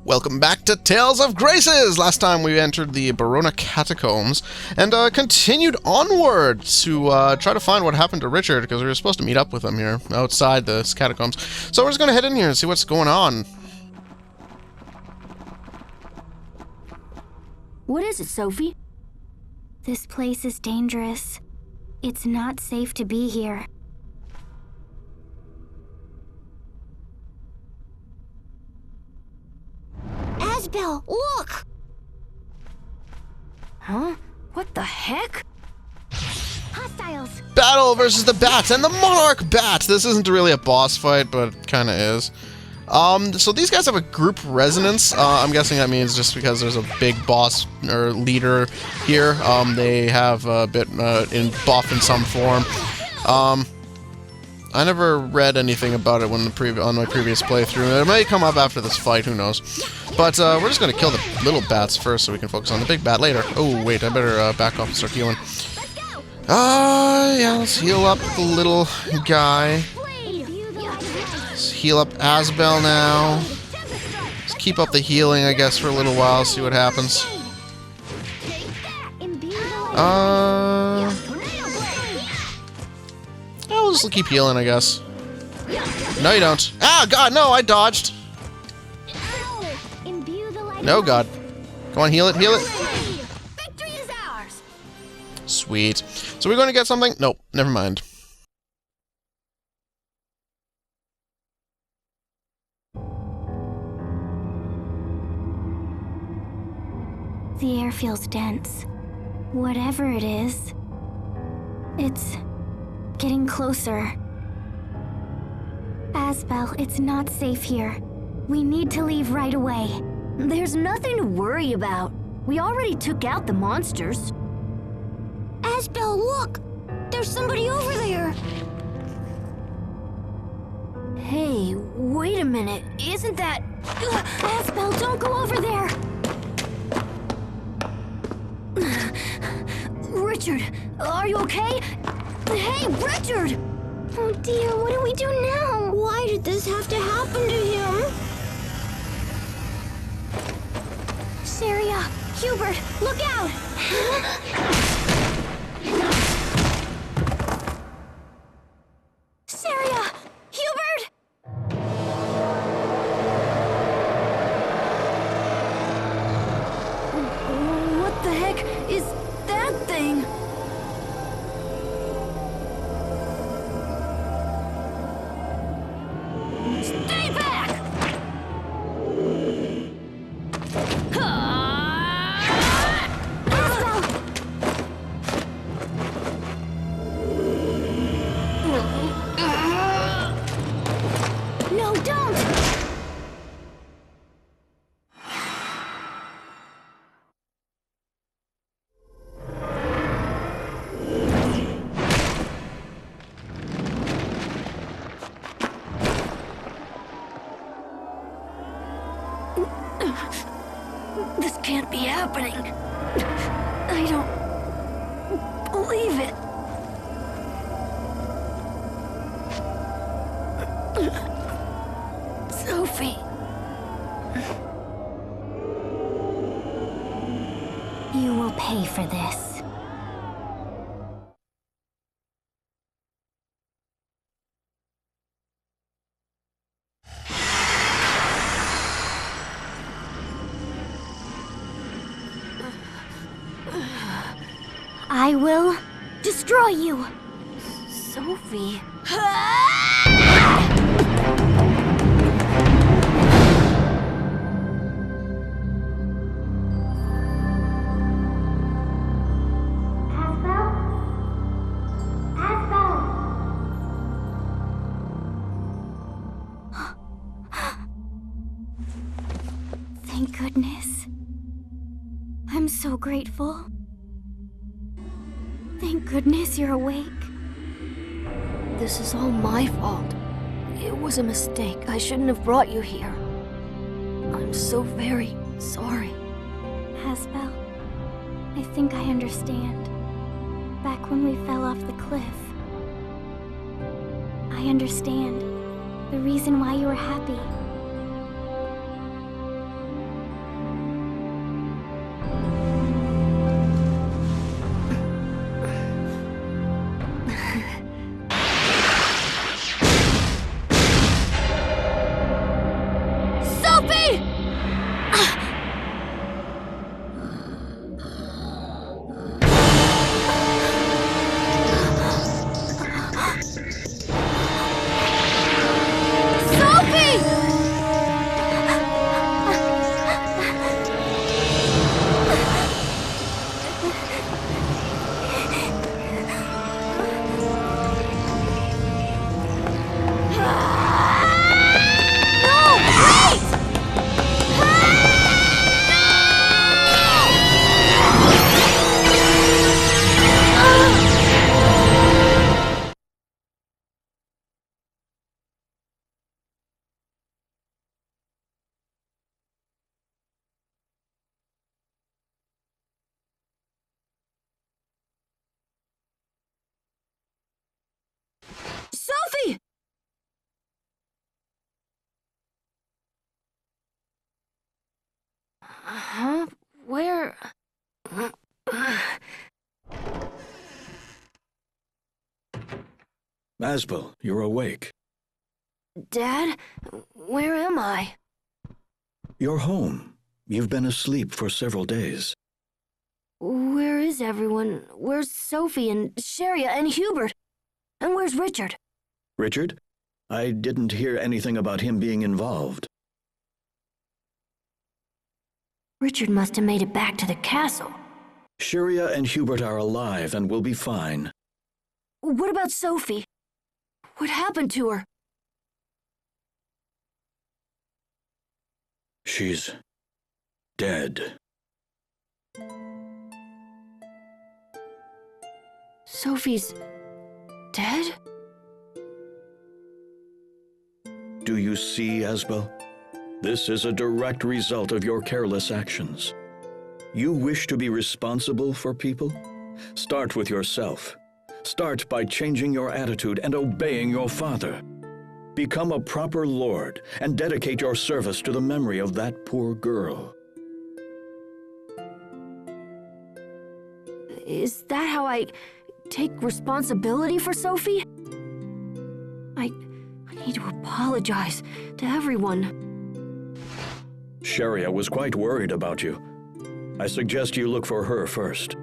Welcome back to Tales of Graces! Last time we entered the Barona Catacombs and continued onward to try to find what happened to Richard, because we were supposed to meet up with him here outside the catacombs. So we're just going to head in here and see what's going on. What is it, Sophie? This place is dangerous. It's not safe to be here. Asbel, look! Huh? What the heck? Hostiles! Battle versus the bats and the monarch bat! This isn't really a boss fight, but it kind of is. So these guys have a group resonance. I'm guessing that means just because there's a big boss or leader here, they have a bit in buff in some form. I never read anything about it when on my previous playthrough. It may come up after this fight, who knows. But we're just going to kill the little bats first so we can focus on the big bat later. Oh, wait, I better back off and start healing. Yeah, let's heal up the little guy. Let's heal up Asbel now. Let's keep up the healing, I guess, for a little while, see what happens. I'll just keep healing, I guess. No, you don't. Ah, God, no, I dodged. No, God. Come on, heal it, heal it. Victory is ours! Sweet. So we're going to get something? Nope, never mind. The air feels dense. Whatever it is, it's getting closer. Asbel, it's not safe here. We need to leave right away. There's nothing to worry about. We already took out the monsters. Asbel, look! There's somebody over there! Hey, wait a minute. Isn't that... Asbel, don't go over there! Richard, are you okay? Hey, Richard! Oh dear, what do we do now? Why did this have to happen to him? Saria, Hubert, look out! Saria! Hubert! What the heck is that thing? Stay back! No, don't! This can't be happening. I don't believe it. Sophie. You will pay for this. I will destroy you. Sophie. Thank goodness. I'm so grateful. Thank goodness you're awake. This is all my fault. It was a mistake. I shouldn't have brought you here. I'm so very sorry. Asbel, I think I understand. Back when we fell off the cliff, I understand the reason why you were happy. Sophie! Huh? Where? Asbel, you're awake. Dad? Where am I? You're home. You've been asleep for several days. Where is everyone? Where's Sophie and Sharia and Hubert? And where's Richard? Richard? I didn't hear anything about him being involved. Richard must have made it back to the castle. Sharia and Hubert are alive and will be fine. What about Sophie? What happened to her? She's dead. Sophie's dead? Do you see, Asbel? This is a direct result of your careless actions. You wish to be responsible for people? Start with yourself. Start by changing your attitude and obeying your father. Become a proper lord and dedicate your service to the memory of that poor girl. Is that how I take responsibility for Sophie? I need to apologize to everyone. Sharia was quite worried about you. I suggest you look for her first.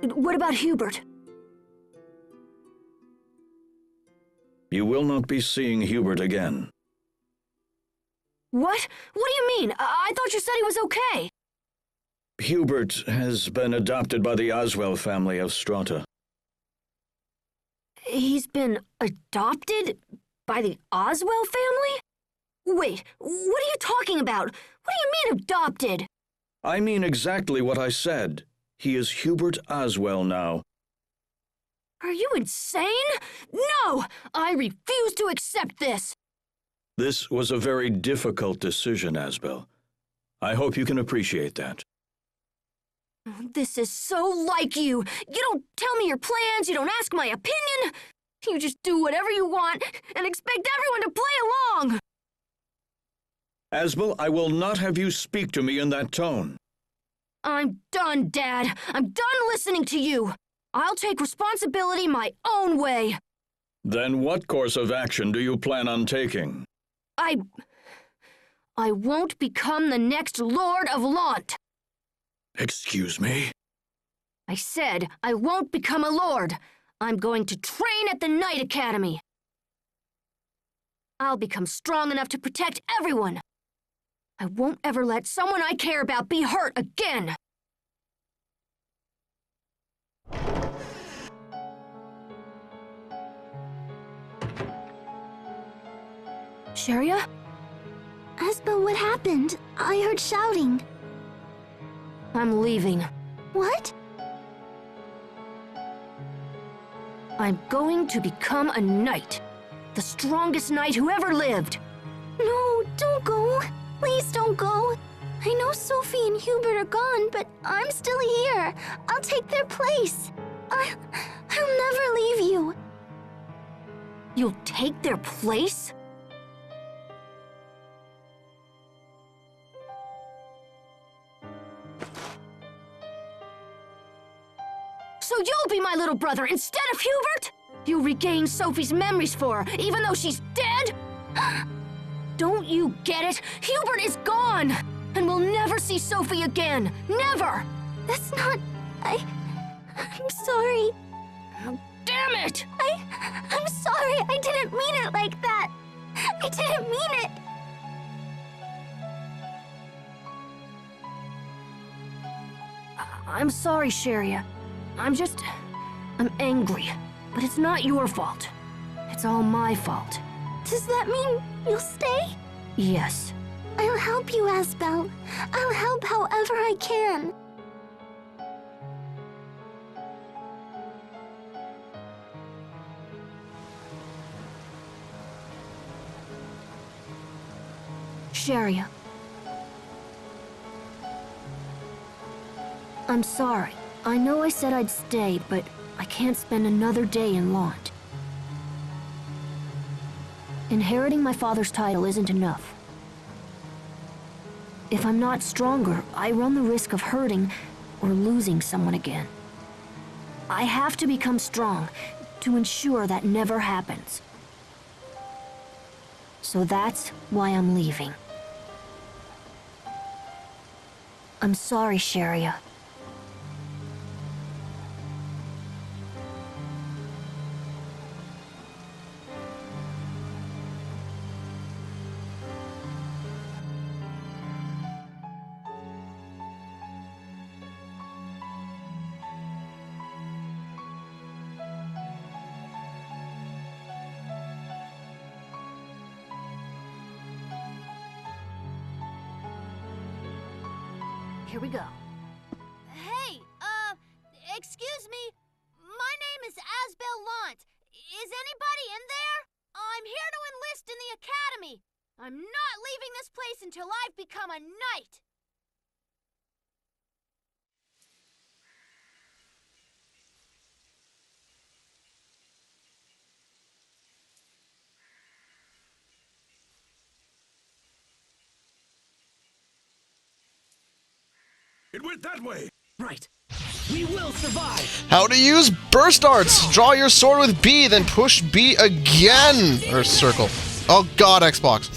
What about Hubert? You will not be seeing Hubert again. What? What do you mean? I thought you said he was okay. Hubert has been adopted by the Oswell family of Strata. He's been adopted by the Oswell family? Wait, what are you talking about? What do you mean adopted? I mean exactly what I said. He is Hubert Oswell now. Are you insane? No! I refuse to accept this! This was a very difficult decision, Asbel. I hope you can appreciate that. This is so like you. You don't tell me your plans, you don't ask my opinion. You just do whatever you want and expect everyone to play along. Asbel, I will not have you speak to me in that tone. I'm done, Dad. I'm done listening to you. I'll take responsibility my own way. Then what course of action do you plan on taking? I won't become the next Lord of Launt. Excuse me? I said I won't become a lord. I'm going to train at the Knight Academy. I'll become strong enough to protect everyone. I won't ever let someone I care about be hurt again. Sharia? Asbel, what happened? I heard shouting. I'm leaving. What? I'm going to become a knight. The strongest knight who ever lived. No, don't go. Please don't go. I know Sophie and Hubert are gone, but I'm still here. I'll take their place. I'll never leave you. You'll take their place? So you'll be my little brother instead of Hubert? You'll regain Sophie's memories for her, even though she's dead? Don't you get it? Hubert is gone! And we'll never see Sophie again! Never! That's not... I'm sorry. Oh, damn it! I'm sorry. I didn't mean it like that. I didn't mean it. I'm sorry, Sharia. I'm angry. But it's not your fault. It's all my fault. Does that mean you'll stay? Yes. I'll help you, Asbel. I'll help however I can. Sharia. I'm sorry. I know I said I'd stay, but I can't spend another day in Launt. Inheriting my father's title isn't enough. If I'm not stronger, I run the risk of hurting or losing someone again. I have to become strong to ensure that never happens. So that's why I'm leaving. I'm sorry, Sharia. Here we go. Hey, excuse me. My name is Asbel Lant. Is anybody in there? I'm here to enlist in the academy. I'm not leaving this place until I've become a knight. It went that way! Right. We will survive! How to use burst arts. Draw your sword with B, then push B again. Or circle. Oh god, Xbox.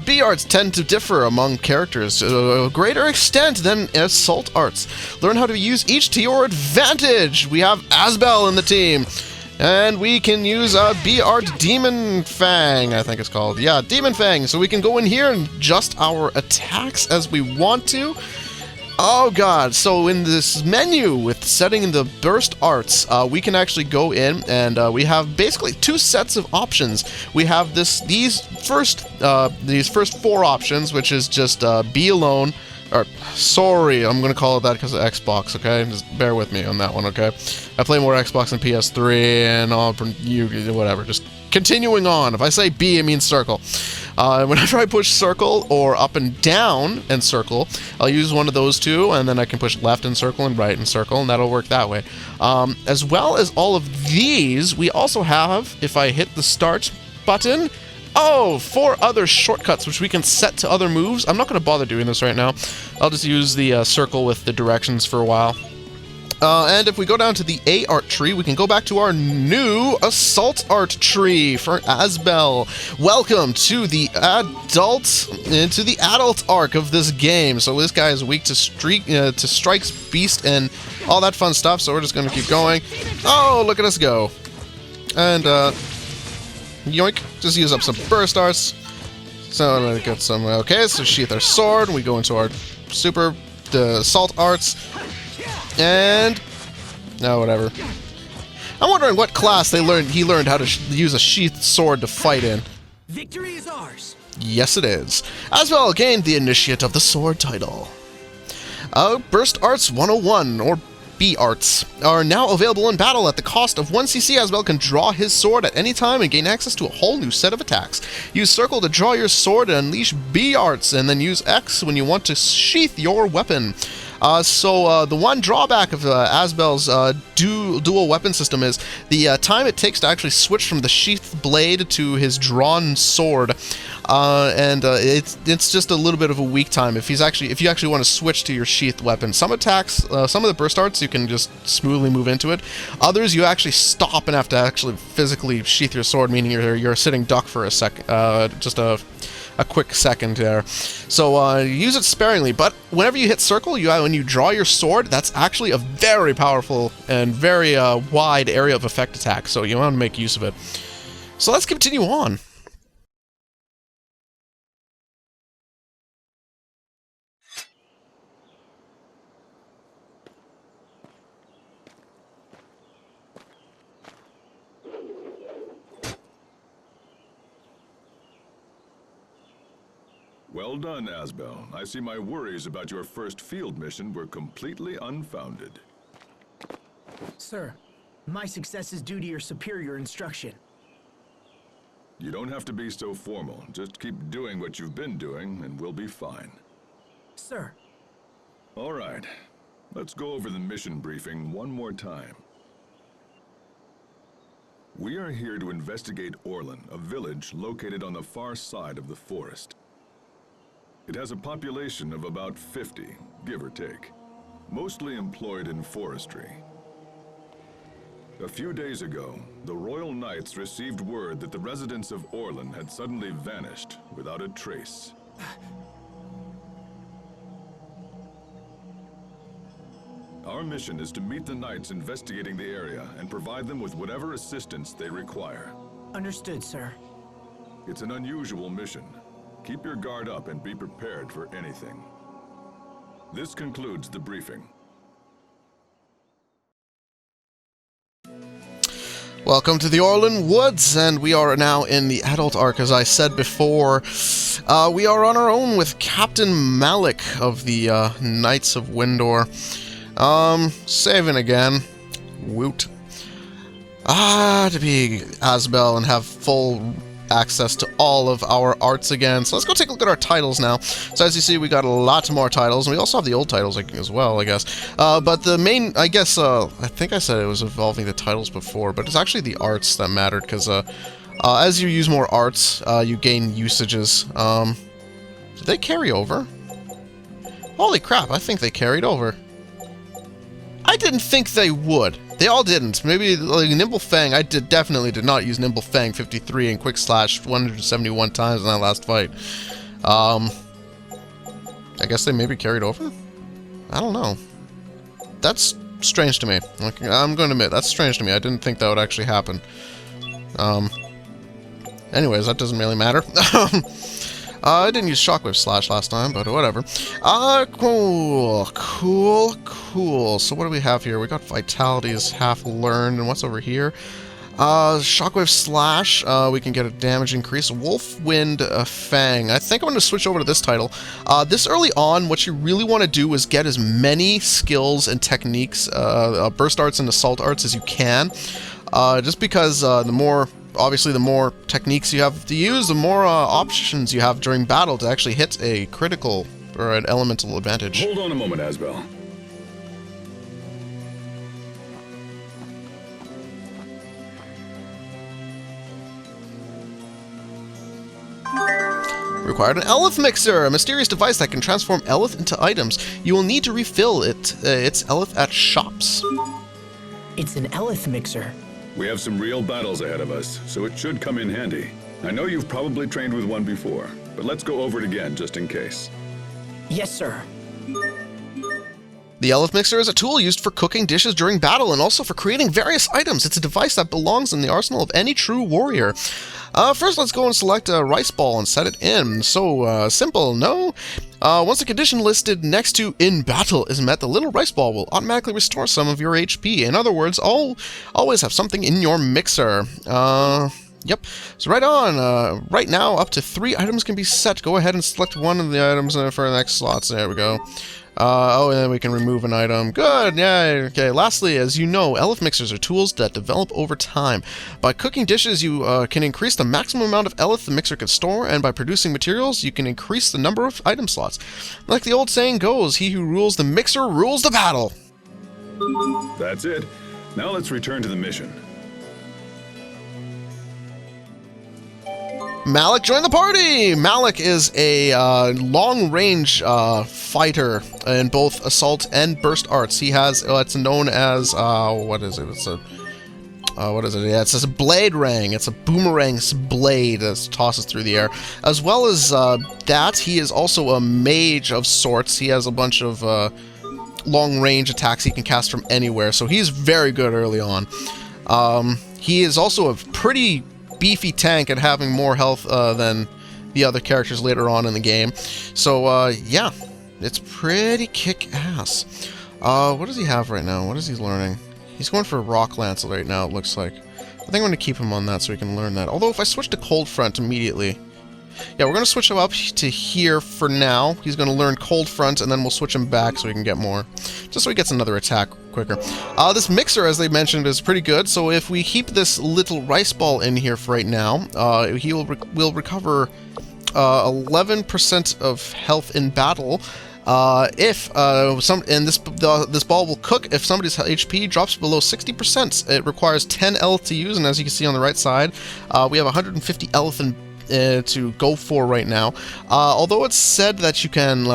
B arts tend to differ among characters to a greater extent than assault arts. Learn how to use each to your advantage. We have Asbel in the team. And we can use B art Demon Fang, I think it's called. Yeah, Demon Fang. So we can go in here and adjust our attacks as we want to. Oh god, so in this menu with setting the burst arts, we can actually go in and we have basically two sets of options. We have these first four options, which is just be alone, or sorry, I'm gonna call it that because of Xbox, okay? Just bear with me on that one, okay? I play more Xbox than PS3 and all, whatever, just continuing on. If I say B, it means circle. Whenever I push circle or up and down and circle, I'll use one of those two, and then I can push left and circle and right and circle, and that'll work that way. As well as all of these, we also have, if I hit the start button, four other shortcuts which we can set to other moves. I'm not going to bother doing this right now. I'll just use the circle with the directions for a while. And if we go down to the A art tree, we can go back to our new assault art tree for Asbel. Welcome to the adult arc of this game. So this guy is weak to strikes, beast, and all that fun stuff. So we're just going to keep going. Oh, look at us go! And yoink, just use up some burst arts. So I'm gonna get some. Okay, so sheath our sword. We go into our the assault arts. And no, whatever. I'm wondering what class he learned how to use a sheathed sword to fight in. Victory is ours. Yes, it is. Asbel gained the Initiate of the Sword title. Burst Arts 101, or B Arts, are now available in battle at the cost of 1 CC. Asbel can draw his sword at any time and gain access to a whole new set of attacks. Use Circle to draw your sword and unleash B Arts, and then use X when you want to sheath your weapon. The one drawback of Asbel's dual weapon system is the time it takes to actually switch from the sheathed blade to his drawn sword, it's just a little bit of a weak time if you actually want to switch to your sheathed weapon. Some attacks, some of the burst arts, you can just smoothly move into it. Others, you actually stop and have to actually physically sheath your sword, meaning you're sitting duck for a sec, just a a quick second there. So use it sparingly, but whenever you hit circle, when you draw your sword, that's actually a very powerful and very wide area of effect attack, so you want to make use of it. So let's continue on. Well done, Asbel. I see my worries about your first field mission were completely unfounded. Sir, my success is due to your superior instruction. You don't have to be so formal. Just keep doing what you've been doing, and we'll be fine. Sir. All right. Let's go over the mission briefing one more time. We are here to investigate Orlan, a village located on the far side of the forest. It has a population of about 50, give or take, mostly employed in forestry. A few days ago, the Royal Knights received word that the residents of Orlan had suddenly vanished without a trace. Our mission is to meet the Knights investigating the area and provide them with whatever assistance they require. Understood, sir. It's an unusual mission. Keep your guard up and be prepared for anything. This concludes the briefing. Welcome to the Orlan Woods, and we are now in the adult arc. As I said before, we are on our own with Captain Malik of the Knights of Windor. Saving again. Woot. To be Asbel and have full access to all of our arts again. So let's go take a look at our titles now. So as you see, we got a lot more titles, and we also have the old titles as well, I guess. But the main, I guess, I think I said it was involving the titles before, but it's actually the arts that mattered, because as you use more arts, you gain usages. Did they carry over? Holy crap, I think they carried over. I didn't think they would. They all didn't. Maybe like Nimble Fang. I definitely did not use Nimble Fang 53 and Quick Slash 171 times in that last fight. I guess they maybe carried over? I don't know. That's strange to me. Okay, I'm going to admit, that's strange to me. I didn't think that would actually happen. Anyways, that doesn't really matter. I didn't use Shockwave Slash last time, but whatever. Cool. So what do we have here? We got Vitality is half learned, and what's over here? Shockwave Slash, we can get a damage increase. Wolf Wind Fang. I think I'm going to switch over to this title. This early on, what you really want to do is get as many skills and techniques, burst arts and assault arts as you can. Just because obviously, the more techniques you have to use, the more options you have during battle to actually hit a critical or an elemental advantage. Hold on a moment, Asbel. Required an Elith Mixer, a mysterious device that can transform Elith into items. You will need to refill its Elith at shops. It's an Elith Mixer. We have some real battles ahead of us, so it should come in handy. I know you've probably trained with one before, but let's go over it again just in case. Yes, sir. The Elith Mixer is a tool used for cooking dishes during battle and also for creating various items. It's a device that belongs in the arsenal of any true warrior. First, let's go and select a rice ball and set it in. So, simple, no? Once the condition listed next to in battle is met, the little rice ball will automatically restore some of your HP. In other words, always have something in your mixer. Yep. So right on. Right now, up to 3 items can be set. Go ahead and select one of the items for the next slots. There we go. And then we can remove an item. Good, yeah, okay. Lastly, as you know, Elith Mixers are tools that develop over time. By cooking dishes, you can increase the maximum amount of Elith the mixer can store, and by producing materials, you can increase the number of item slots. Like the old saying goes, he who rules the mixer rules the battle. That's it. Now let's return to the mission. Malik joined the party! Malik is a long-range fighter in both assault and burst arts. He has what's known as, what is it? It's a what is it? Yeah, it says a blade ring. It's a boomerang's blade that tosses through the air. As well as that, he is also a mage of sorts. He has a bunch of long-range attacks he can cast from anywhere, so he's very good early on. He is also a pretty beefy tank at having more health than the other characters later on in the game. So, yeah, it's pretty kick-ass. What does he have right now? What is he learning? He's going for Rock Lance right now, it looks like. I think I'm going to keep him on that so he can learn that. Although, if I switch to Cold Front immediately... Yeah, we're going to switch him up to here for now. He's going to learn Cold Front, and then we'll switch him back so he can get more. Just so he gets another attack quicker. This mixer, as they mentioned, is pretty good. So if we keep this little rice ball in here for right now, he will recover 11% of health in battle. This ball will cook if somebody's HP drops below 60%. It requires 10 health to use, and as you can see on the right side, we have 150 health to go for right now. Although it's said that you can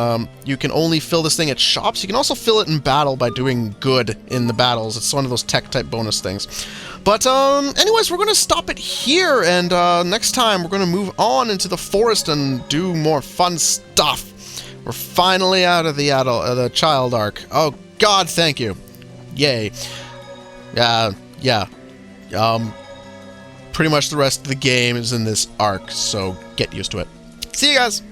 only fill this thing at shops, you can also fill it in battle by doing good in the battles. It's one of those tech type bonus things. But anyways, we're going to stop it here, and next time we're going to move on into the forest and do more fun stuff. We're finally out of the child arc. Oh God, thank you. Yay. Yeah. Pretty much the rest of the game is in this arc, so get used to it. See you guys!